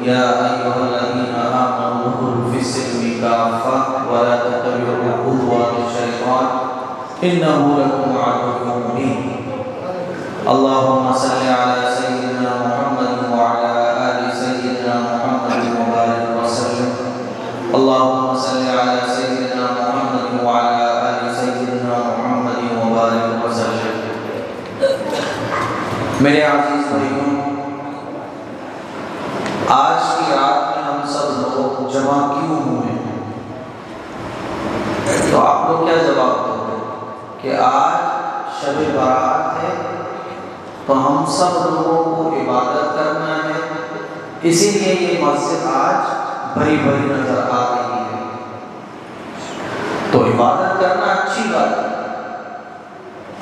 يا أيها الذين آمنوا ادخلوا في السلم كافة ولا تتبعوا خطوات الشيطان إنه لكم عدو مبين اللهم صل على سيدنا محمد وعلى آل سيدنا محمد وبارك وسلم اللهم صل على سيدنا محمد وعلى آل سيدنا محمد وبارك وسلم میرے عزیز بھائیوں، آج کی رات میں ہم سب لوگ جمع کیوں ہوئے ہیں؟ تو آپ لوگ کیا جواب دو گے کہ آج شب برات ہے تو ہم سب لوگوں کو عبادت کرنا ہے، اسی لیے یہ مسجد آج بھری بھری نظر آ رہی ہے۔ تو عبادت کرنا اچھی بات ہے،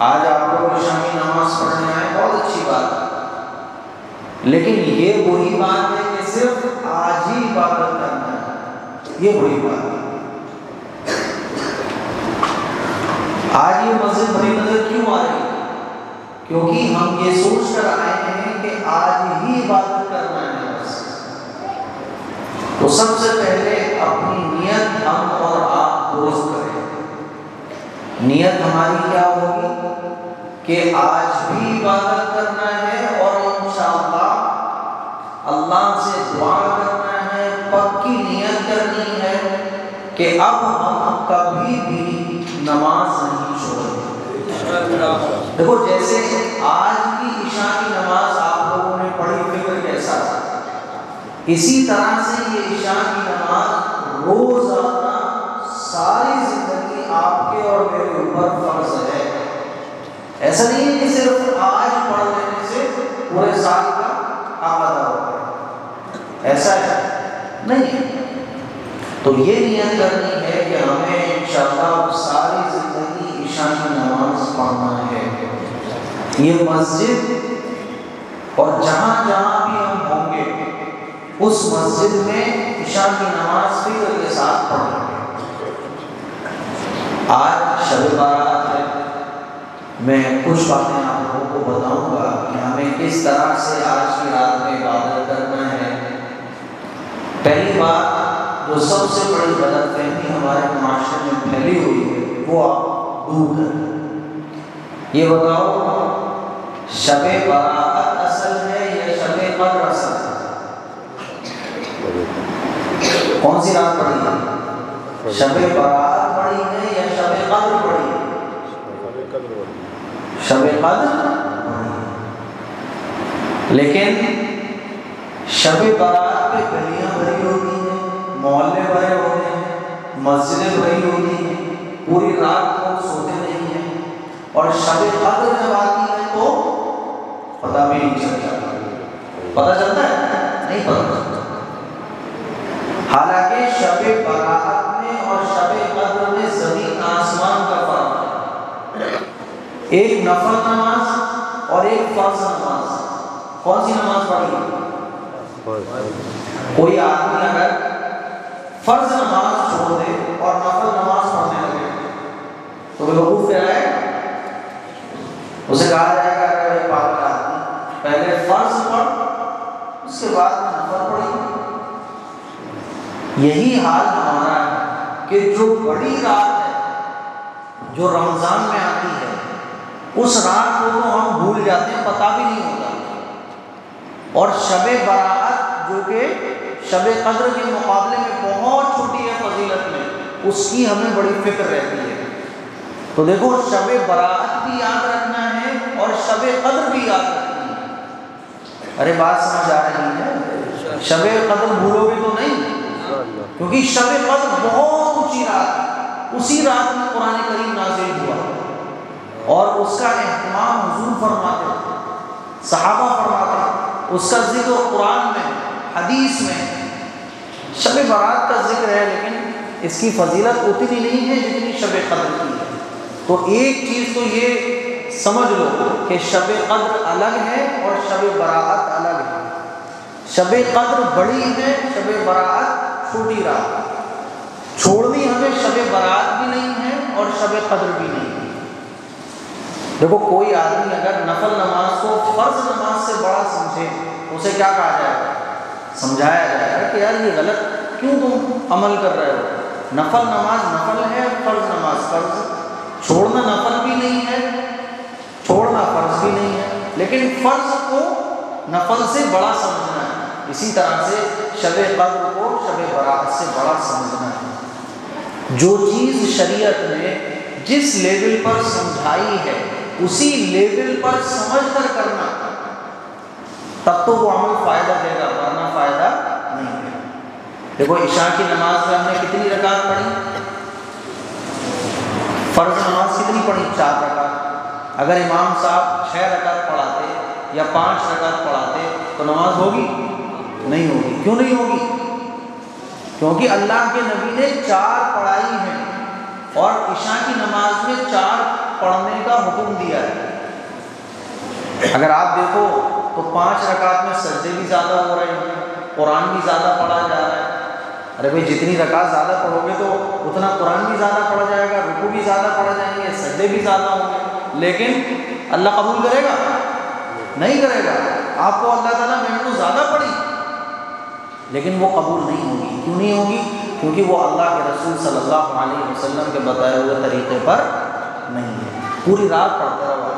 آج آپ لوگ شامی نماز پڑھنے آئے، بہت اچھی بات ہے، لیکن یہ بری بات ہے کہ صرف آج ہی عبادت کرنا ہے، یہ بری بات ہے۔ آج یہ مسجد بھری نظر کیوں آ رہی ہے؟ کیونکہ ہم یہ سوچ کر آئے ہیں کہ آج ہی عبادت کرنا ہے بس۔ تو سب سے پہلے اپنی نیت ہم اور آپ درست کریں۔ نیت ہماری کیا ہوگی کہ آج بھی عبادت کرنا ہے اور انشاءاللہ اللہ سے دعا کرنا ہے، پکی نیت کرنی ہے کہ اب ہم کبھی بھی نماز نہیں چھوڑیں۔ دیکھو جیسے آج کی عشاء کی نماز آپ لوگوں نے پڑھی، فکر کیسا تھا، اسی طرح سے یہ عشاء کی نماز روزانہ ساری زندگی آپ کے اور میرے اوپر فرض ہے۔ ایسا نہیں ہے کہ صرف آج پڑھ لینے سے پورے سال کا حق ادا ہوگا، ایسا ہے نہیں ہے۔ تو یہ نیت کرنی ہے کہ ہمیں انشاءاللہ ساری زندگی عشاء کی نماز پڑھنا ہے۔ یہ مسجد اور جہاں جہاں بھی ہم ہوں گے اس مسجد میں عشاء کی نماز فکر کے ساتھ پڑھیں گے۔ آج شب برات ہے، میں کچھ باتیں آپ لوگوں کو بتاؤں گا کہ ہمیں کس طرح سے آج کی رات میں عبادت کرنا ہے۔ پہلی بات جو سب سے بڑی غلط فہمی ہمارے معاشرے میں پھیلی ہوئی ہے وہ آپ دور کریں۔ یہ بتاؤ شب برات اصل ہے یا شب قدر اصل ہے؟ کون سی رات پڑی ہے؟ شب برات پڑی ہے یا شب قدر پڑی ہے؟ شب قدر پڑی ہے، لیکن شب برات پہ گلیاں بھری ہوتی ہیں، محلے بھرے ہوتے ہیں، مسجدیں بھری ہوتی ہیں، پوری رات لوگ سوتے نہیں ہیں، اور شب قدر جب آتی ہے تو پتہ بھی نہیں چلتا۔ پتہ چلتا ہے؟ نہیں پتہ چلتا۔ حالانکہ شب برات میں اور شب قدر میں زمین آسمان کا فرق ہے۔ ایک نفل نماز اور ایک فرض نماز۔ کون سی نماز پڑھی؟ کوئی آدمی اگر فرض نماز چھوڑ دے اور نفل نماز پڑھنے لگے تو بیوقوف کہلائے گا؟ اسے کہا جائے گا کہ اے پاگل آدمی، پہلے فرض پڑھ اس کے بعد نفل پڑھی۔ یہی حال ہمارا ہے کہ جو بڑی رات ہے جو رمضان میں آتی ہے اس رات کو تو ہم بھول جاتے ہیں، پتہ بھی نہیں ہوتا، اور شب برات جو کہ شب قدر کے مقابلے میں بہت چھوٹی ہے فضیلت میں، اس کی ہمیں بڑی فکر رہتی ہے۔ تو دیکھو شب برات بھی یاد رکھنا ہے اور شب قدر بھی یاد رکھنا ہے۔ ارے بات سمجھ آ رہی ہے؟ شب قدر بھولو گے تو نہیں، کیونکہ شب قدر بہت اونچی رات ہے، اسی رات میں قرآن کریم نازل ہوا اور اس کا اہتمام حضور فرماتے ہیں، صحابہ فرماتے ہیں، اس کا ذکر قرآن میں حدیث میں شب برات کا ذکر ہے، لیکن اس کی فضیلت اتنی نہیں ہے جتنی شب قدر کی ہے۔ تو ایک چیز تو یہ سمجھ لو کہ شب قدر الگ ہے اور شب برات الگ ہے۔ شب قدر بڑی ہے، شب برات چھوٹی رات۔ چھوڑنی ہمیں شب برات بھی نہیں ہے اور شب قدر بھی نہیں ہے۔ دیکھو کوئی آدمی اگر نفل نماز کو فرض نماز سے بڑا سمجھے اسے کیا کہا جائے گا؟ سمجھایا جائے گا کہ یار یہ غلط کیوں تم عمل کر رہے ہو، نفل نماز نفل ہے، فرض نماز فرض، چھوڑنا نفل بھی نہیں ہے، چھوڑنا فرض بھی نہیں ہے، لیکن فرض کو نفل سے بڑا سمجھنا ہے۔ اسی طرح سے شب قدر کو شب برات سے بڑا سمجھنا ہے۔ جو چیز شریعت نے جس لیول پر سمجھائی ہے اسی لیول پر سمجھ کر کرنا، تب تو وہ عمل فائدہ دے گا، ورنہ فائدہ نہیں ہے۔ دیکھو عشاء کی نماز میں ہم نے کتنی رکعت پڑھی؟ فرض نماز کتنی پڑھی؟ 4 رکعت۔ اگر امام صاحب 6 رکعت پڑھاتے یا 5 رکعت پڑھاتے تو نماز ہوگی؟ نہیں ہوگی۔ کیوں نہیں ہوگی؟ کیونکہ اللہ کے نبی نے 4 پڑھائی ہیں اور عشاء کی نماز میں 4 پڑھنے کا حکم دیا ہے۔ اگر آپ دیکھو تو 5 رکعت میں سجدے بھی زیادہ ہو رہے ہیں، قرآن بھی زیادہ پڑھا جا رہا ہے۔ ارے بھائی جتنی رکعت زیادہ پڑھو گے تو اتنا قرآن بھی زیادہ پڑھا جائے گا، رکوع بھی زیادہ پڑھا جائیں گے، سجدے بھی زیادہ ہوں گے، لیکن اللہ قبول کرے گا؟ نہیں کرے گا۔ آپ کو اللہ تعالیٰ میں نے تو زیادہ پڑھی لیکن وہ قبول نہیں ہوگی۔ کیوں نہیں ہوگی؟ کیونکہ وہ اللہ کے رسول صلی اللہ علیہ وسلم کے بتائے ہوئے طریقے پر نہیں ہے۔ پوری رات پڑھتے رہو،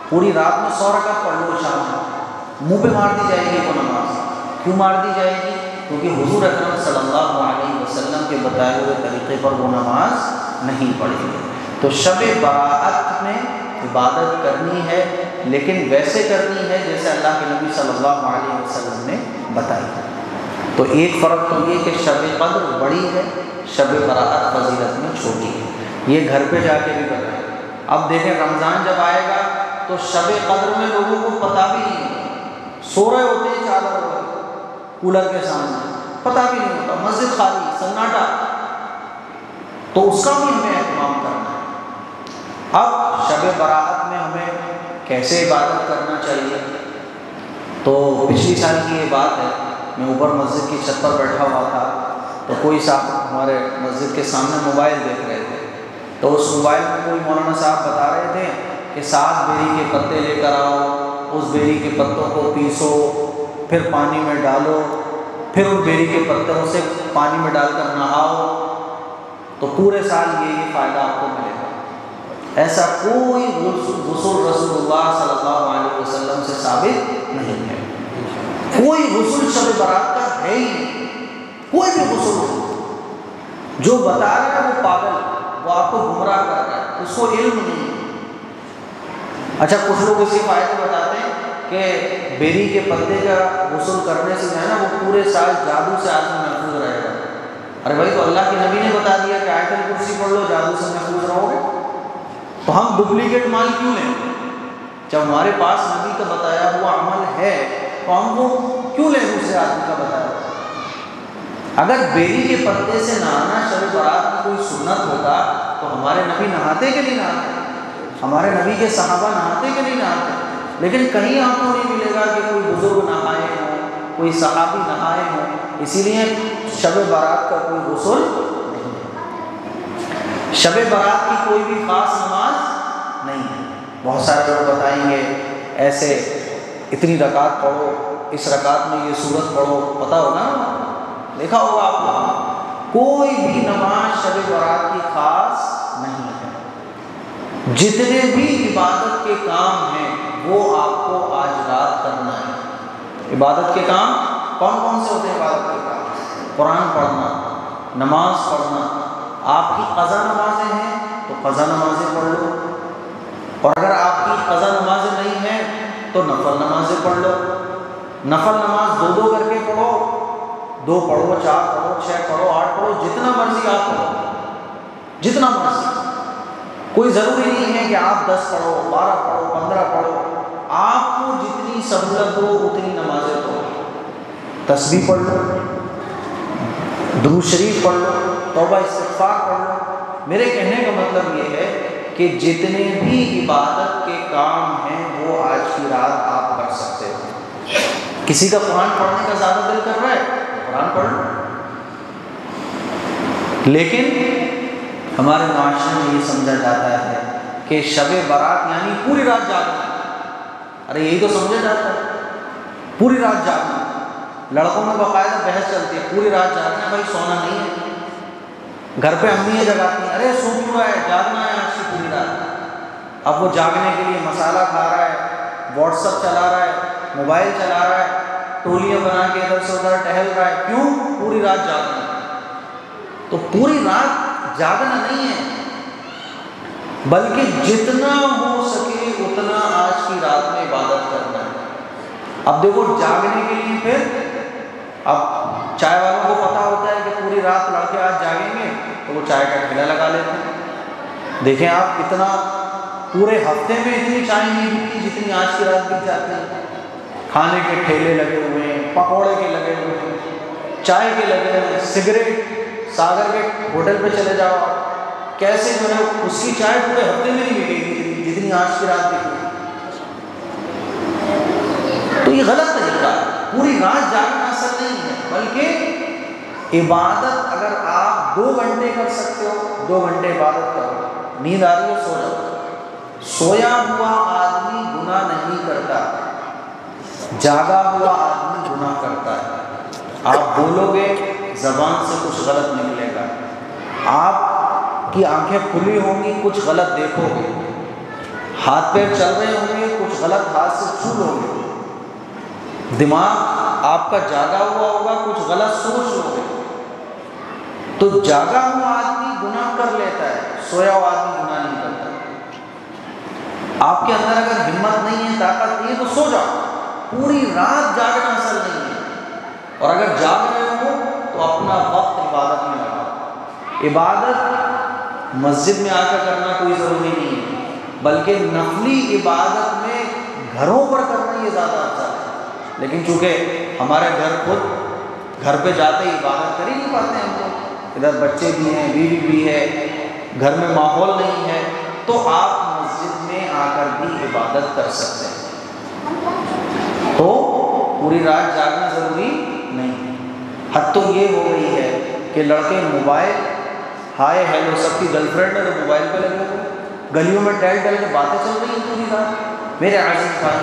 پوری رات میں 100 رکعت پڑھ لو، شام میں منہ پہ مار دی جائے گی وہ نماز۔ کیوں مار دی جائے گی؟ کیونکہ حضور اکرم صلی اللہ علیہ وسلم کے بتائے ہوئے طریقے پر وہ نماز نہیں پڑھی گئی۔ تو شب برات میں عبادت کرنی ہے لیکن ویسے کرنی ہے جیسے اللہ کے نبی صلی اللہ علیہ وسلم نے بتائی ہے۔ تو ایک فرق تو یہ کہ شب قدر بڑی ہے، شب برات فضیلت میں چھوٹی ہے۔ یہ گھر پہ جا کے بھی کریں۔ اب دیکھیں رمضان جب آئے گا تو شب قدر میں لوگوں کو پتہ بھی نہیں ہوتا، سو رہے ہوتے ہیں چادر اوڑھ کے کولر کے سامنے، پتہ بھی نہیں ہوتا، مسجد خالی، سناٹا۔ تو اس کا بھی ہمیں اہتمام کرنا ہے۔ اب شب برات میں ہمیں کیسے عبادت کرنا چاہیے؟ تو پچھلی سال کی یہ بات ہے، میں اوپر مسجد کی چھت پر بیٹھا ہوا تھا تو کوئی صاحب ہمارے مسجد کے سامنے موبائل دیکھ رہے تھے، تو اس موبائل میں کوئی مولانا صاحب بتا رہے تھے کہ 7 بیری کے پتے لے کر آؤ، اس بیری کے پتوں کو پیسو، پھر پانی میں ڈالو، پھر ان بیری کے پتوں سے پانی میں ڈال کر نہاؤ تو پورے سال یہ فائدہ آپ کو ملے گا۔ ایسا کوئی غسل رسول اللہ صلی اللہ علیہ وسلم سے ثابت نہیں ہے۔ کوئی غسل شب برات کا ہے ہی نہیں، کوئی بھی غسل ہو، جو بتا رہا ہے وہ پاگل، وہ آپ کو گمراہ کر رہا ہے، اس کو علم نہیں ہے۔ اچھا کچھ لوگ اسی فائدے بتاتے ہیں کہ بیری کے پتے کا غسل کرنے سے جو ہے نا وہ پورے سال جادو سے آدمی محفوظ رہے گا۔ ارے بھائی تو اللہ کے نبی نے بتا دیا کہ آیت الکرسی پڑھ لو جادو سے محفوظ رہو گے، تو ہم ڈپلیکیٹ مال کیوں لیں؟ جب ہمارے پاس نبی کا بتایا ہوا عمل ہے تو ہم وہ کیوں لیں دوسرے آدمی کا بتایا ہوا؟ اگر بیری کے پتے سے نہانا شب برات کی کوئی سنت ہوتا تو ہمارے نبی نہاتے کہ نہیں نہاتے؟ ہمارے نبی کے صحابہ نہاتے کہ نہیں نہاتے؟ لیکن کہیں آپ کو نہیں ملے گا کہ کوئی بزرگ نہائے ہوں، کوئی صحابی نہائے ہوں، اسی لیے شب برات کا کوئی غسل نہیں ہے۔ شب برات کی کوئی بھی خاص نماز نہیں ہے۔ بہت سارے لوگ بتائیں گے ایسے اتنی رکعت پڑھو، اس رکعت میں یہ سورت پڑھو، پتہ ہوگا نا، دیکھا ہوگا آپ کو، کوئی بھی نماز شب برات کی خاص نہیں ہے۔ جتنے بھی عبادت کے کام ہیں وہ آپ کو آج رات کرنا ہے۔ عبادت کے کام کون کون سے ہوتے ہیں؟ عبادت کے کام قرآن پڑھنا، نماز پڑھنا، آپ کی قضا نمازیں ہیں تو قضا نمازیں پڑھ لو، اور اگر آپ کی قضا نمازیں نہیں ہیں تو نفل نمازیں پڑھ لو۔ نفل نماز 2 کر کے پڑھو، 2 پڑھو، 4 پڑھو، 6 پڑھو، 8 پڑھو، جتنا مرضی آپ پڑھو، جتنا مرضی۔ کوئی ضروری نہیں ہے کہ آپ 10 پڑھو، 12 پڑھو، 15 پڑھو، آپ کو جتنی سہولت ہو اتنی نمازیں پڑھو۔ تسبیح پڑھ لو، درود شریف پڑھ لو، توبہ استغفار پڑھ لو۔ میرے کہنے کا مطلب یہ ہے کہ جتنے بھی عبادت کے کام ہیں وہ آج کی رات آپ کر سکتے ہو۔ کسی کا قرآن پڑھنے کا زیادہ دل کر رہا ہے قرآن پڑھ لو، لیکن ہمارے معاشرے میں یہ سمجھا جاتا ہے کہ شب برات یعنی پوری رات جاگنا۔ ارے یہی تو سمجھا جاتا ہے، پوری رات جاگنا، لڑکوں میں باقاعدہ بحث چلتی ہے، پوری رات جاگنا ہے بھائی، سونا نہیں ہے۔ گھر پہ امیاں جگاتی ہیں، ارے سو کیوں رہا ہے، جاگنا ہے آج کی پوری رات۔ اب وہ جاگنے کے لیے مسالہ کھا رہا ہے، واٹس ایپ چلا رہا ہے، موبائل چلا رہا ہے، ٹولیاں بنا کے ادھر سے ادھر ٹہل رہا ہے، کیوں؟ پوری رات جاگنا ہے۔ تو پوری رات جاگنا نہیں ہے، بلکہ جتنا ہو سکے اتنا آج کی رات میں عبادت کرنا ہے۔ اب دیکھو جاگنے کے لیے پھر اب چائے والوں کو پتا ہوتا ہے کہ پوری رات لڑکے آج جاگیں گے تو وہ چائے کا ٹھیلا لگا لیتے ہیں۔ دیکھیں آپ کتنا پورے ہفتے میں اتنی چائے نہیں بکتی جتنی آج کی رات بک جاتی ہے۔ کھانے کے ٹھیلے لگے ہوئے ہیں، پکوڑے کے لگے ہوئے ہیں، چائے کے لگے ہوئے ہیں، سگریٹ ساگر کے ہوٹل پہ چلے جاؤ، کیسے جو ہے اس کی چائے پورے ہفتے میں نہیں بکے گی جتنی آج کی رات بکی۔ تو یہ غلط طریقہ ہے، پوری رات جاگنا اصل نہیں ہے، بلکہ عبادت اگر آپ 2 گھنٹے کر سکتے ہو 2 گھنٹے عبادت کرو، نیند آ رہی ہے سو جاؤ۔ سویا ہوا آدمی گناہ نہیں کرتا، جاگا ہوا آدمی گناہ کرتا ہے۔ آپ بولو گے زبان سے کچھ غلط نکلے گا، آپ کی آنکھیں کھلی ہوں گی کچھ غلط دیکھو گے، ہاتھ پیر چل رہے ہوں گے کچھ غلط ہاتھ سے چھو لو گے، دماغ آپ کا جاگا ہوا ہوگا کچھ غلط سوچ لو گے۔ تو جاگا ہوا آدمی گناہ کر لیتا ہے، سویا ہوا آدمی گناہ نہیں کرتا۔ آپ کے اندر اگر ہمت نہیں ہے، طاقت نہیں ہے تو سو جاؤ، پوری رات جاگنا اصل نہیں ہے۔ اور اگر جاگ رہے ہو تو اپنا وقت عبادت میں لگاؤ۔ عبادت مسجد میں آ کر کرنا کوئی ضروری نہیں ہے، بلکہ نفلی عبادت میں گھروں پر کرنا یہ زیادہ اچھا ہے۔ لیکن چونکہ ہمارے گھر پہ جاتے ہی عبادت کر ہی نہیں پاتے ہیں ہم لوگ، ادھر بچے بھی ہیں، بیوی بھی ہے، گھر میں ماحول نہیں ہے، تو آپ مسجد میں آ کر بھی عبادت کر سکتے ہیں۔ تو پوری رات جاگنا ضروری نہیں۔ حد تو یہ ہو گئی ہے کہ لڑکے موبائل، ہائے ہیلو سب کی گرل فرینڈ ہے تو موبائل پہ لگے ہوئے، گلیوں میں ٹہل ٹہل کے باتیں چل رہی ہیں پوری رات۔ میرے عزیز بھائی،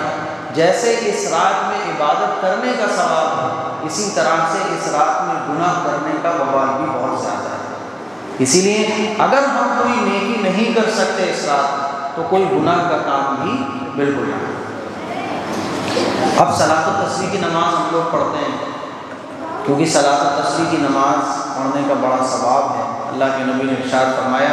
جیسے اس رات میں عبادت کرنے کا ثواب ہے، اسی طرح سے اس رات میں گناہ کرنے کا وبال بھی بہت زیادہ ہے۔ اسی لیے اگر ہم کوئی نیکی نہیں کر سکتے اس رات تو کوئی گناہ کا کام بھی بالکل نہ۔ اب صلاۃ التسبیح کی نماز ہم لوگ پڑھتے ہیں، کیونکہ صلاۃ التسبیح کی نماز پڑھنے کا بڑا ثواب ہے۔ اللہ کے نبی نے ارشاد فرمایا،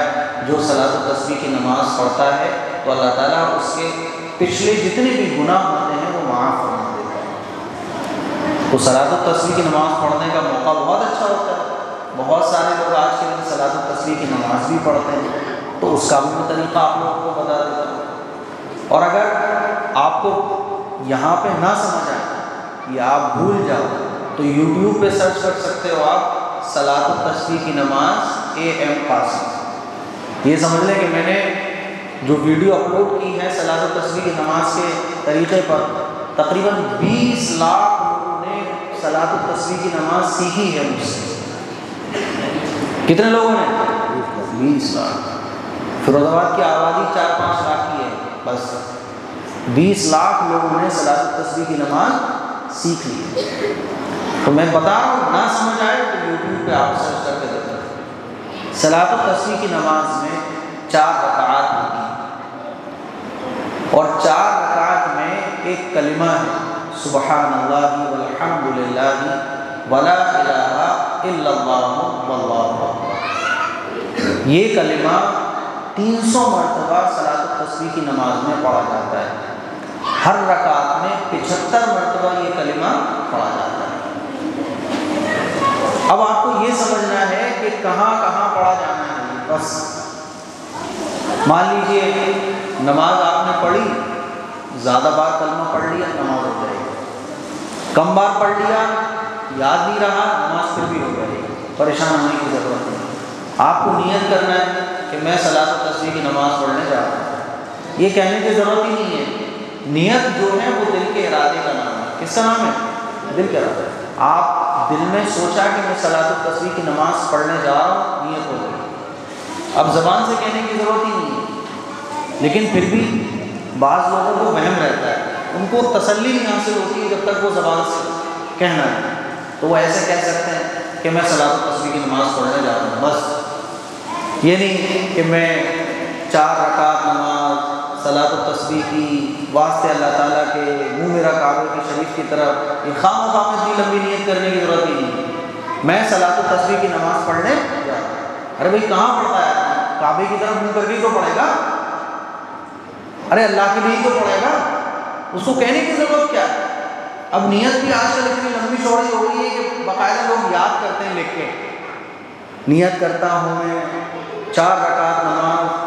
جو صلاۃ التسبیح کی نماز پڑھتا ہے تو اللہ تعالیٰ اس کے پچھلے جتنے بھی گناہ ہوتے ہیں وہ معاف فرما دیتا ہے۔ تو صلاۃ التسبیح کی نماز پڑھنے کا موقع بہت اچھا ہوتا ہے۔ بہت سارے لوگ آج کے دن صلاۃ التسبیح کی نماز بھی پڑھتے ہیں، تو اس کا بھی میں طریقہ آپ لوگوں کو بتا دیتا ہوں۔ اور اگر آپ کو یہاں پہ نہ سمجھ آئے یا آپ بھول جاؤ تو یوٹیوب پہ سرچ کر سکتے ہو آپ صلاۃ التسبیح کی نماز AM قاسم۔ یہ سمجھ لیں کہ میں نے جو ویڈیو اپلوڈ کی ہے صلاۃ التسبیح کی نماز کے طریقے پر، تقریباً 20 لاکھ لوگوں نے صلاۃ التسبیح کی نماز سیکھی ہے مجھ سے۔ کتنے لوگوں نے؟ 20 لاکھ۔ فیروز آباد کی آبادی 4-5 لاکھ کی ہے، بس 20 لاکھ لوگوں نے صلاۃ التسبیح کی نماز سیکھ لی۔ تو میں بتا رہا ہوں، نہ سمجھ آئے تو یوٹیوب پہ آپ سرچ کر کے دیکھیں۔ صلاۃ التسبیح کی نماز میں 4 رکعات ہوتی ہیں، اور 4 رکعات میں ایک کلمہ ہے، سبحان اللہ والحمد للہ ولا الہ الا اللہ واللہ اکبر۔ یہ کلمہ 300 مرتبہ صلاۃ التسبیح کی نماز میں پڑھا جاتا ہے۔ ہر رکعت میں 75 مرتبہ یہ کلمہ پڑھا جاتا ہے۔ اب آپ کو یہ سمجھنا ہے کہ کہاں کہاں پڑھا جانا ہے۔ بس مان لیجیے نماز آپ نے پڑھی، زیادہ بار کلمہ پڑھ لیا، نماز ہو جائے گی۔ کم بار پڑھ لیا، یاد نہیں رہا، نماز پھر بھی ہو جائے گی۔ پریشان ہونے کی ضرورت نہیں۔ آپ کو نیت کرنا ہے کہ میں صلاۃ التسبیح کی نماز پڑھنے جا رہا ہوں، یہ کہنے کی ضرورت ہی نہیں ہے۔ نیت جو ہے وہ دل کے ارادے کا نام ہے۔ کس کا نام ہے؟ دل کا ارادہ۔ آپ دل میں سوچا کہ میں صلاۃ التسبیح کی نماز پڑھنے جا رہا ہوں، نیت ہو گئی۔ اب زبان سے کہنے کی ضرورت ہی نہیں ہے، لیکن پھر بھی بعض لوگوں کو وہم رہتا ہے، ان کو تسلی نہیں حاصل ہوتی ہے جب تک وہ زبان سے کہنا ہے۔ تو وہ ایسے کہہ سکتے ہیں کہ میں صلاۃ التسبیح کی نماز پڑھنے جا رہا ہوں، بس یہ نہیں کہ میں 4 رکعت نماز صلاۃ التسبیح کی واسطے اللہ تعالیٰ کے منہ میرا کعبہ کی شریف کی طرف، یہ خام خواہ اتنی لمبی نیت کرنے کی ضرورت ہی نہیں، میں صلاۃ التسبیح کی نماز پڑھنے جا رہا ہوں۔ ارے بھائی کہاں پڑھتا ہے؟ کعبے کی طرف منہ کر کے تو پڑھے گا، ارے اللہ کے لیے ہی تو پڑھے گا، اس کو کہنے کی ضرورت کیا ہے؟ اب نیت بھی آج کل اتنی لمبی چوڑی ہو گئی ہے کہ باقاعدہ لوگ یاد کرتے ہیں لکھ کے، نیت کرتا ہوں میں 4 رکعت نماز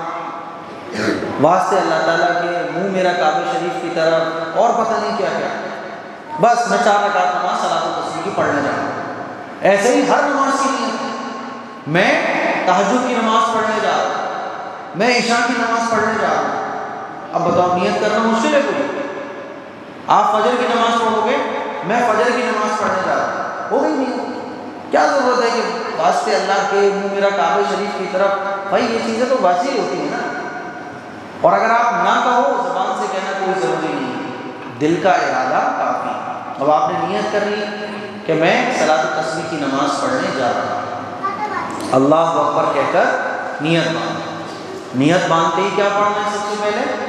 واسطے اللہ تعالیٰ کے منہ میرا کعبہ شریف کی طرف، اور پتہ نہیں کیا کیا، بس میں 4 رکعت نماز صلاۃ التسبیح کی پڑھنے جا رہا ہوں۔ ایسے ہی ہر نماز کی نیت، میں تہجد کی نماز پڑھنے جا رہا ہوں، میں عشاء کی نماز پڑھنے جا رہا ہوں۔ اب بتاؤ نیت کرنا مشکل ہے کوئی؟ آپ فجر کی نماز پڑھو گے، میں فجر کی نماز پڑھنے جا رہا ہوں، ہو گئی نہیں؟ کیا ضرورت ہے کہ واسطے اللہ کے منہ میرا کعبہ شریف کی طرف؟ بھائی یہ چیزیں تو واضح ہوتی ہیں نا، اور اگر آپ نہ کہو زبان سے کہنا کوئی ضروری نہیں، دل کا ارادہ کافی۔ اب آپ نے نیت کر لی کہ میں صلاۃ التسبیح کی نماز پڑھنے جا رہا ہوں، اللہ اکبر کہہ کر نیت باندھ، نیت باندھتے ہی کیا پڑھنا ہے؟ سب سے پہلے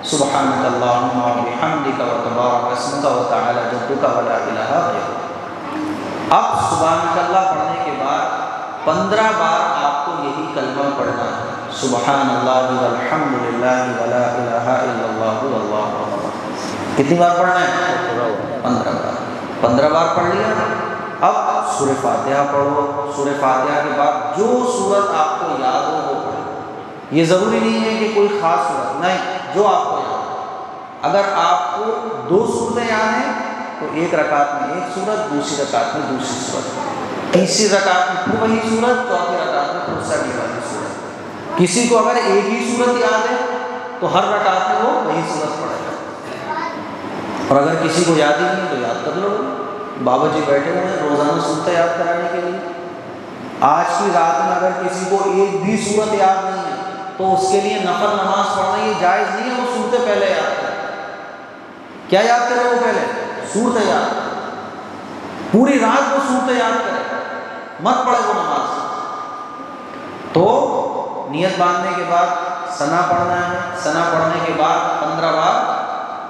سبحانک اللہم وبحمدک وتبارک اسمک وتعالی جدک ولا الہ غیرک۔ اب سبحانک اللہ پڑھنے کے بعد 15 بار آپ کو یہی کلمہ پڑھنا ہے، سبحان اللہ والحمد للہ ولا الہ الا اللہ واللہ اکبر۔ کتنی بار پڑھنا ہے؟ 15 بار۔ 15 بار پڑھ لیا، اب سورہ فاتحہ پڑھو، سورہ فاتحہ کے بعد جو سورت آپ کو یاد ہو وہ پڑھو، یہ ضروری نہیں ہے کہ کوئی خاص سورت، نہیں، جو آپ کو یاد ہو۔ اگر آپ کو 2 سورتیں یاد ہیں تو ایک رکعت میں ایک سورت، دوسری رکعت میں دوسری سورت، تیسری رکعت میں پھر وہی سورت، چوتھی رکعت میں پھر اس سے اگلی والی سورت۔ کسی کو اگر ایک ہی سورت یاد ہے تو ہر رکعت میں وہ وہی سورت پڑھے گا، اور اگر کسی کو یاد ہی نہیں تو یاد کر لو، بابا جی بیٹھے ہوئے ہیں روزانہ سورتیں یاد کرانے کے لیے۔ آج کی رات میں اگر کسی کو ایک بھی سورت یاد نہیں ہے تو اس کے لیے نفل نماز پڑھنا یہ جائز نہیں ہے، وہ سورتیں پہلے یاد کرے۔ کیا یاد کرے وہ؟ پہلے سورتیں یاد کرے، پوری رات وہ سورتیں یاد کرے، مت پڑھے وہ نماز۔ تو نیت باندھنے کے بعد ثنا پڑھنا ہے، ثنا پڑھنے کے بعد 15 بار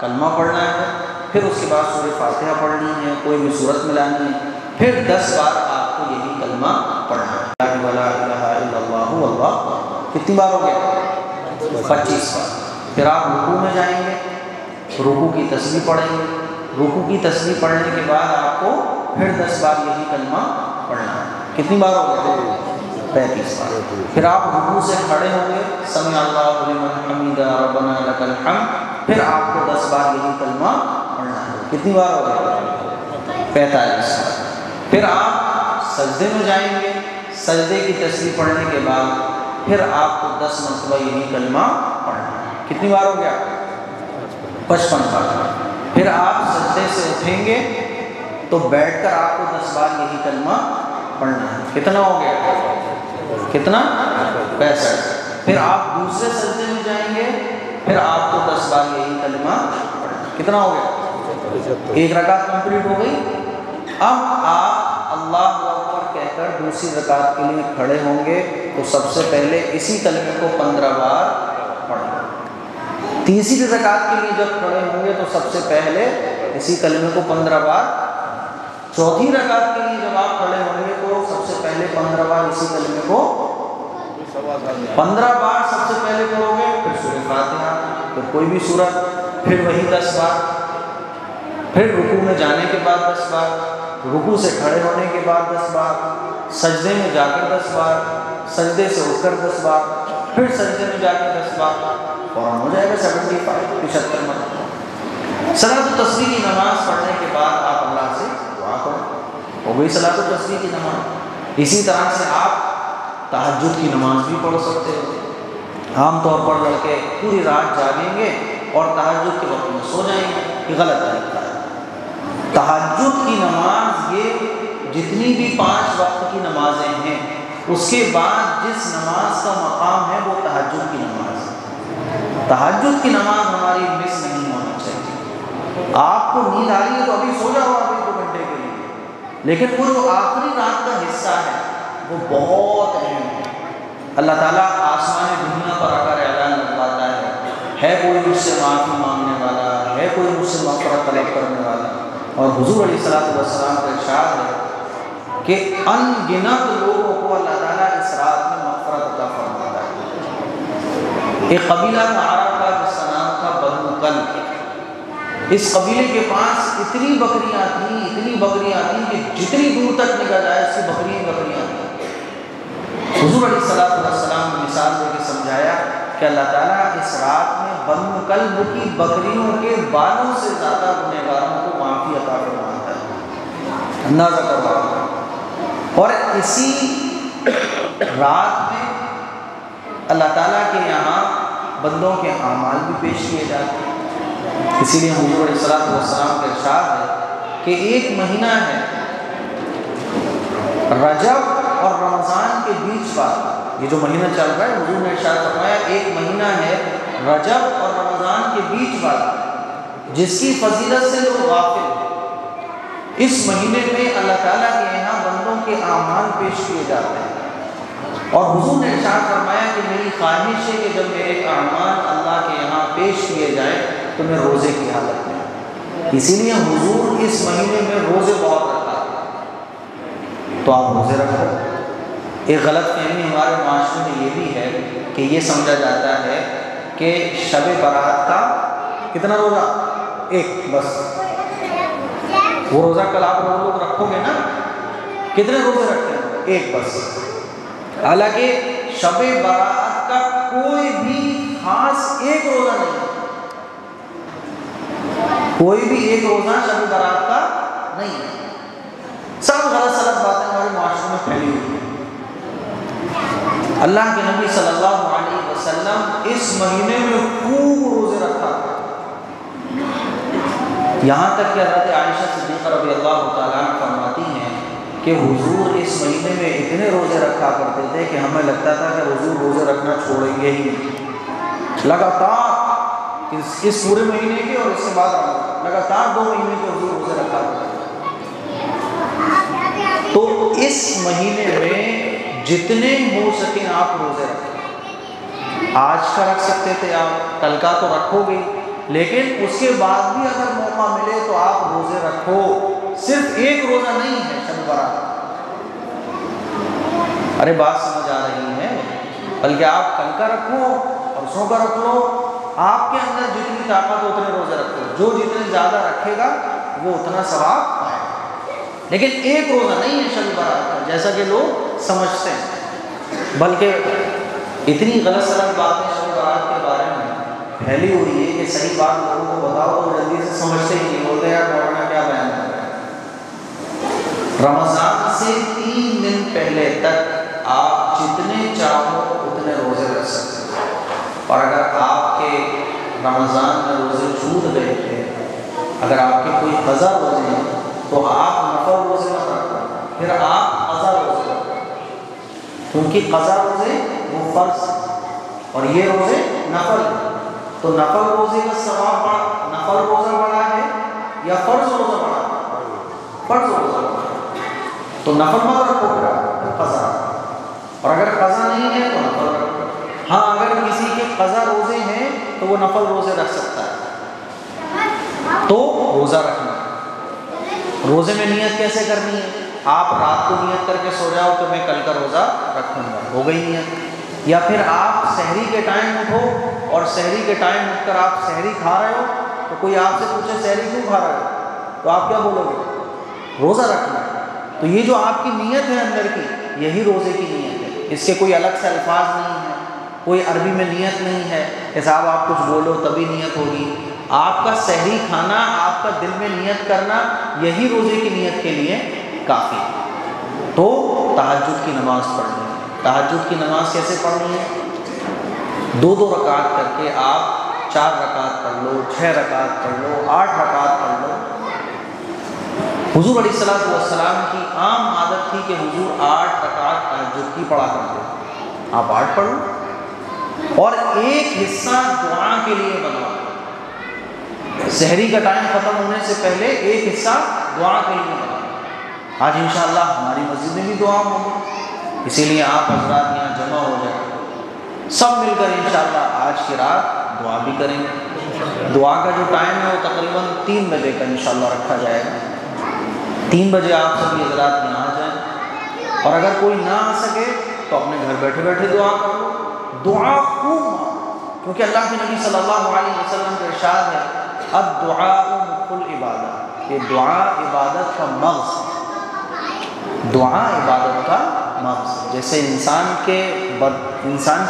کلمہ پڑھنا ہے، پھر اس کے بعد سورہ فاتحہ پڑھنی ہے، کوئی بھی سورت ملانی ہے، پھر 10 بار آپ کو یہی کلمہ پڑھنا ہے، لا الہ الا اللہ واللہ۔ کتنی بار ہو گئے؟ 25 بار۔ پھر آپ رکوع میں جائیں گے، رکوع کی تسبیح پڑھیں گے، رکوع کی تسبیح پڑھنے کے بعد آپ کو پھر 10 بار یہی کلمہ پڑھنا ہے۔ کتنی بار ہو گئے؟ 35 بار۔ پھر آپ رکوع سے کھڑے ہوں گے، سمع اللہ لمن حمدہ ربنا لک الحمد، پھر آپ کو 10 بار یہی کلمہ پڑھنا ہے۔ کتنی بار ہو گئے؟ 45 بار۔ پھر آپ سجدے میں جائیں گے، سجدے کی تسبیح پڑھنے کے بعد پھر آپ کو 10 مرتبہ یہی کلمہ پڑھنا ہے۔ کتنی بار ہو گیا؟ 55 بار۔ پھر آپ سجدے سے اٹھیں گے تو بیٹھ کر آپ کو 10 بار یہی کلمہ پڑھنا ہے۔ کتنا ہو گیا؟ کتنا؟ 65۔ پھر آپ دوسرے سجدے میں جائیں گے، پھر آپ کو 10 بار یہی کلمہ پڑھنا ہے۔ کتنا ہو گیا؟ ایک رکعت کمپلیٹ ہو گئی۔ اب آپ اللہ اکبر کہہ کر دوسری رکعت کے لیے کھڑے ہوں گے تو سب سے پہلے اسی کلمے کو 15 بار پڑھیں۔ تیسری رکعت کے لیے جب کھڑے ہوں گے تو سب سے پہلے اسی کلمے کو 15 بار۔ چوتھی رکعت کے لیے جب آپ کھڑے ہوں گے تو سب سے پہلے 15 بار اسی کلمے کو 15 بار سب سے پہلے پڑھو گے، پھر سورہ فاتحہ، پھر کوئی بھی سورت، پھر وہی 10 بار، پھر رکوع میں جانے کے بعد 10 بار، رکوع سے کھڑے ہونے کے بعد 10 بار، سجدے میں جا کر 10 بار، سجدے سے اٹھ کر 10 بار، پھر سجدے میں جا کے 10 بار، فوراً ہو جائے گا 75 مرتبہ۔ صلاۃ التسبیح کی نماز پڑھنے کے بعد آپ اللہ سے دعا کرو، ہو گئی صلاۃ التسبیح کی نماز۔ اسی طرح سے آپ تہجد کی نماز بھی پڑھ سکتے ہو۔ عام طور پر لڑکے پوری رات جاگیں گے اور تہجد کے وقت میں سو جائیں گے، یہ غلط طریقہ ہے۔ تہجد کی نماز یہ جتنی بھی 5 وقت کی نمازیں ہیں اس کے بعد جس نماز کا مقام ہے وہ تہجد کی نماز ہے۔ تہجد کی نماز ہماری مس نہیں ہونا چاہیے۔ آپ کو نیند آ رہی ہے تو ابھی سو جاؤ، ابھی 2 گھنٹے کے لیے، لیکن وہ جو آخری رات کا حصہ ہے وہ بہت اہم ہے۔ اللہ تعالیٰ آسمان دنیا پر آ کر اعلان لگواتا ہے کوئی مجھ سے معافی مانگنے والا، ہے کوئی مجھ سے مغفرت طلب کرنے والا؟ اور حضور علیہ السلام کا ارشاد ہے کہ ان گنت لوگوں کو اللہ تعالیٰ اس رات میں مغفرت عطا فرماتا ہے۔ ایک قبیلہ تھا عرب کا جس کا نام تھا بنو کلب۔ اس قبیلے کے پاس اتنی بکریاں تھیں کہ جتنی دور تک نکل جائے اس کی بکریاں تھیں۔ حضور علیہ السلام نے مثال دے کے سمجھایا کہ اللہ تعالیٰ اس رات میں بنو کلب کی بکریوں کے بالوں سے زیادہ گنہگاروں کو معافی عطا فرماتا ہے، اندازہ کروا۔ اور اسی رات میں اللہ تعالیٰ کے یہاں بندوں کے اعمال بھی پیش کیے جاتے ہیں۔ اسی لیے حضور علیہ السلام کا ارشاد ہے کہ ایک مہینہ ہے رجب اور رمضان کے بیچ والا، یہ جو مہینہ چل رہا ہے حضور نے ارشاد فرمایا ایک مہینہ ہے رجب اور رمضان کے بیچ والا جس کی فضیلت سے لوگ غافل ہیں۔ اس مہینے میں اللہ تعالیٰ کے یہاں بندوں کے اعمال پیش کیے جاتے ہیں، اور حضور نے ارشاد فرمایا کہ میری خواہش ہے کہ جب میرے اعمال اللہ کے یہاں پیش کیے جائیں تو میں روزے کی حالت میں، اسی لیے حضور اس مہینے میں روزے بہت رکھا، تو آپ روزے رکھو۔ ایک غلط فہمی ہمارے معاشرے میں یہ بھی ہے کہ یہ سمجھا جاتا ہے کہ شب برات کا کتنا روزہ؟ ایک بس۔ وہ روزہ کل آپ لوگ رکھو گے نا، کتنے روزے رکھتے ہیں؟ ایک بس۔ حالانکہ شب برات کا کوئی بھی خاص ایک روزہ نہیں ہے، کوئی بھی ایک روزہ شب برات کا نہیں ہے۔ سب غلط باتیں ہمارے معاشرے میں پھیلی ہوئی ہیں۔ اللہ کے نبی صلی اللہ علیہ وسلم اس مہینے میں خوب روزے رکھا، یہاں تک کہ حضرت عائشہ صدیقہ رضی اللہ تعالیٰ عنہ فرماتی ہیں کہ حضور اس مہینے میں اتنے روزے رکھا کرتے تھے کہ ہمیں لگتا تھا کہ حضور روزے رکھنا چھوڑیں گے ہی، لگاتار اس پورے مہینے کے اور اس کے بعد لگاتار 2 مہینے کے حضور روزے رکھا کرتے تھے۔ تو اس مہینے میں جتنے ہو سکیں آپ روزے رکھیں، آج کا رکھ سکتے تھے آپ، کل کا تو رکھو گے، لیکن اس کے بعد بھی اگر موقع ملے تو آپ روزے رکھو۔ صرف ایک روزہ نہیں ہے شب برات، ارے بات سمجھ آ رہی ہے، بلکہ آپ کل کا رکھو، پرسوں کا رکھ لو، آپ کے اندر جتنی طاقت ہو اتنے روزے رکھو، جو جتنے زیادہ رکھے گا وہ اتنا ثواب پائے گا۔ لیکن ایک روزہ نہیں ہے شب برات کا جیسا کہ لوگ سمجھتے ہیں، بلکہ اتنی غلط باتیں شب برات کے بارے میں پھیلی ہوئی ہے کہ صحیح بات لوگوں کو بتاؤ تو جلدی سے سمجھتے ہی نہیں، بولتے یار مولانا کیا بیان کر رہے ہیں۔ رمضان سے 3 دن پہلے تک آپ جتنے چاہو اتنے روزے رکھ سکتے ہیں، اور اگر آپ کے رمضان میں روزے چھوٹ گئے تھے، اگر آپ کے کوئی قضا روزے ہیں تو آپ نفل روزے مت رکھو، پھر آپ قضا روزے رکھو، کیونکہ قضا روزے وہ فرض اور یہ روزے نفل ہیں۔ تو نفل روزے کا ثواب بڑا، نفل روزہ بڑا ہے یا فرض روزہ بڑا ہے؟ فرض روزہ بڑا ہے، تو نفل مت رکھو، پھر قضا، اور اگر قضا نہیں ہے تو نفل رکھو۔ ہاں اگر کسی کے قضا روزے ہیں تو وہ نفل روزے رکھ سکتا ہے، تو روزہ رکھنا۔ روزے میں نیت کیسے کرنی ہے؟ آپ رات کو نیت کر کے سو جاؤ کہ میں کل کا روزہ رکھوں گا، ہو گئی نیت۔ یا پھر آپ سحری کے ٹائم اٹھو اور سحری کے ٹائم اٹھ کر آپ سحری کھا رہے ہو، تو کوئی آپ سے پوچھے سحری کیوں کھا رہے ہو تو آپ کیا بولو گے؟ روزہ رکھنا۔ تو یہ جو آپ کی نیت ہے اندر کی، یہی روزے کی نیت ہے، اس کے کوئی الگ سے الفاظ نہیں ہیں، کوئی عربی میں نیت نہیں ہے کہ صاحب آپ کچھ بولو تبھی نیت ہوگی۔ آپ کا سحری کھانا، آپ کا دل میں نیت کرنا، یہی روزے کی نیت کے لیے کافی ہے۔ تو تہجد کی نماز پڑھنی ہے۔ تہجد کی نماز کیسے پڑھنی ہے؟ 2 رکعت کر کے آپ 4 رکعت پڑھ لو، 6 رکعت پڑھ لو، 8 رکعت پڑھ لو۔ حضور علیہ السلام کی عام عادت تھی کہ حضور 8 رکعت تہجد کی پڑھا کرتے، آپ 8 پڑھ لو، اور ایک حصہ دعا کے لیے بناؤ۔ سحری کا ٹائم ختم ہونے سے پہلے ایک حصہ دعا کے لیے بناؤ۔ آج انشاءاللہ ہماری مسجد میں بھی دعا ہوگی، اسی لیے آپ حضرات یہاں جمع ہو جائیں، سب مل کر انشاءاللہ آج کی رات دعا بھی کریں گے۔ دعا کا جو ٹائم ہے وہ تقریباً 3 بجے کا انشاءاللہ رکھا جائے گا۔ 3 بجے آپ سبھی حضرات یہاں آ جائیں، اور اگر کوئی نہ آ سکے تو اپنے گھر بیٹھے بیٹھے دعا کر لو، دعا خوب، کیونکہ اللہ کے نبی صلی اللہ علیہ وسلم کا ارشاد ہے الدعاء مخ العبادہ، کہ دعا عبادت کا مغز، دعا عبادت کا مغز۔ جیسے انسان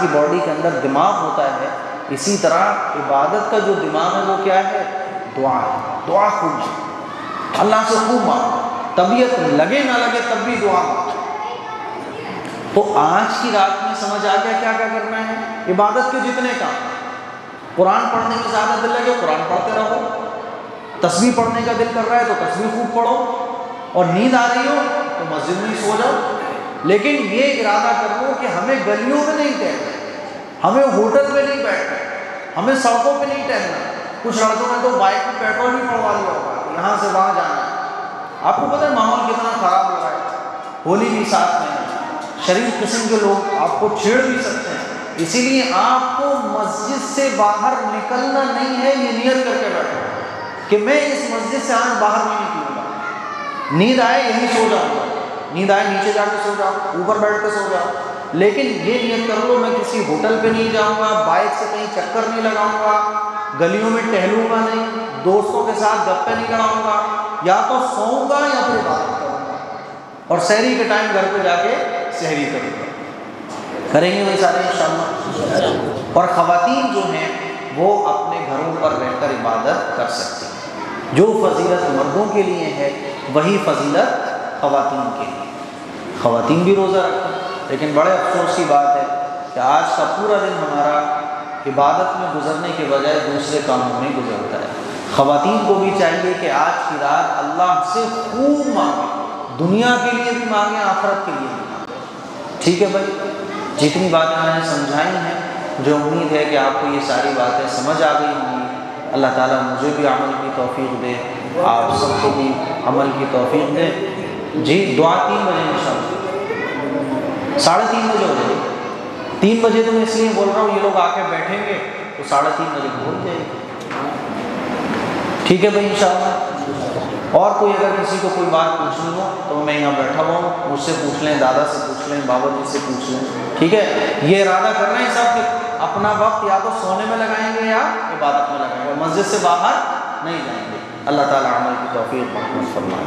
کی باڈی کے اندر دماغ ہوتا ہے، اسی طرح عبادت کا جو دماغ ہے وہ کیا ہے؟ دعا ہے۔ دعا خوب، اللہ سے خوب مانگو، طبیعت لگے نہ لگے تب بھی دعا مانگو۔ تو آج کی رات میں سمجھ آ گیا کیا کیا کرنا ہے؟ عبادت کے جتنے کام، قرآن پڑھنے میں زیادہ دل لگے قرآن پڑھتے رہو، تسبیح پڑھنے کا دل کر رہا ہے تو تسبیح خوب پڑھو، اور نیند آ رہی ہو تو مسجد میں ہی سو جاؤ، لیکن یہ ارادہ کر لو کہ ہمیں گلیوں میں نہیں ٹہلنا، ہمیں ہوٹل پہ نہیں بیٹھنا، ہمیں سڑکوں پہ نہیں ٹہلنا۔ کچھ لڑکوں نے تو بائک میں پیٹرول بھی پڑوا لیا ہوگا، یہاں سے وہاں جانا ہے۔ آپ کو پتہ ہے ماحول کتنا خراب ہو رہا ہے، ہولی بھی ساتھ میں ہے، شریف قسم کے لوگ آپ کو چھیڑ بھی سکتے ہیں، اسی لیے آپ کو مسجد سے باہر نکلنا نہیں ہے، یہ نیت کر کے بیٹھو کہ میں اس مسجد سے آج باہر نہیں نکلوں گا، نیند آئے یہیں سو جاؤں گا، نیند آئے نیچے جا کے سو جاؤ، اوپر بیٹھ کے سو جاؤ، لیکن یہ نیت کر لو میں کسی ہوٹل پہ نہیں جاؤں گا، بائک سے کہیں چکر نہیں لگاؤں گا، گلیوں میں ٹہلوں گا نہیں، دوستوں کے ساتھ گپے نہیں لڑاؤں گا، یا تو سوؤں گا یا پھر عبادت کروں گا، اور سحری کے ٹائم گھر پہ جا کے سحری کروں گا۔ کریں گے وہ سارے انشاءاللہ۔ اور خواتین جو ہیں وہ اپنے گھروں پر رہ کر عبادت کر سکتی ہیں، جو فضیلت مردوں کے لیے ہے وہی فضیلت خواتین کے لیے۔ خواتین بھی روزہ رکھیں، لیکن بڑے افسوس کی بات ہے کہ آج کا پورا دن ہمارا عبادت میں گزرنے کے بجائے دوسرے کاموں میں گزرتا ہے۔ خواتین کو بھی چاہیے کہ آج کی رات اللہ سے خوب مانگیں، دنیا کے لیے بھی مانگیں، آخرت کے لیے بھی مانگیں۔ ٹھیک ہے بھائی، جتنی باتیں میں نے سمجھائی ہیں مجھے امید ہے کہ آپ کو یہ ساری باتیں سمجھ آ گئی ہوں گی۔ اللہ تعالیٰ مجھے بھی عمل کی توفیق دے، آپ سب کو بھی عمل کی توفیق دے۔ جی دعا 3 بجے انشاءاللہ، 3:30 بجے ہو جائے گی۔ 3 بجے تو میں اس لیے بول رہا ہوں یہ لوگ آ کے بیٹھیں گے تو 3:30 بجے ہو جائے گی۔ ٹھیک ہے بھائی انشاءاللہ۔ اور کوئی اگر کسی کو کوئی بات پوچھنی ہو تو میں یہاں بیٹھا ہوا ہوں، مجھ سے پوچھ لیں، دادا سے پوچھ لیں، بابا جی سے پوچھ لیں، ٹھیک ہے؟ یہ ارادہ کرنا ہے سب کہ اپنا وقت یا تو سونے میں لگائیں گے یا عبادت میں لگائیں گے، مسجد سے باہر نہیں جائیں گے۔ اللہ تعالیٰ عمل کی توفیق فرمائے۔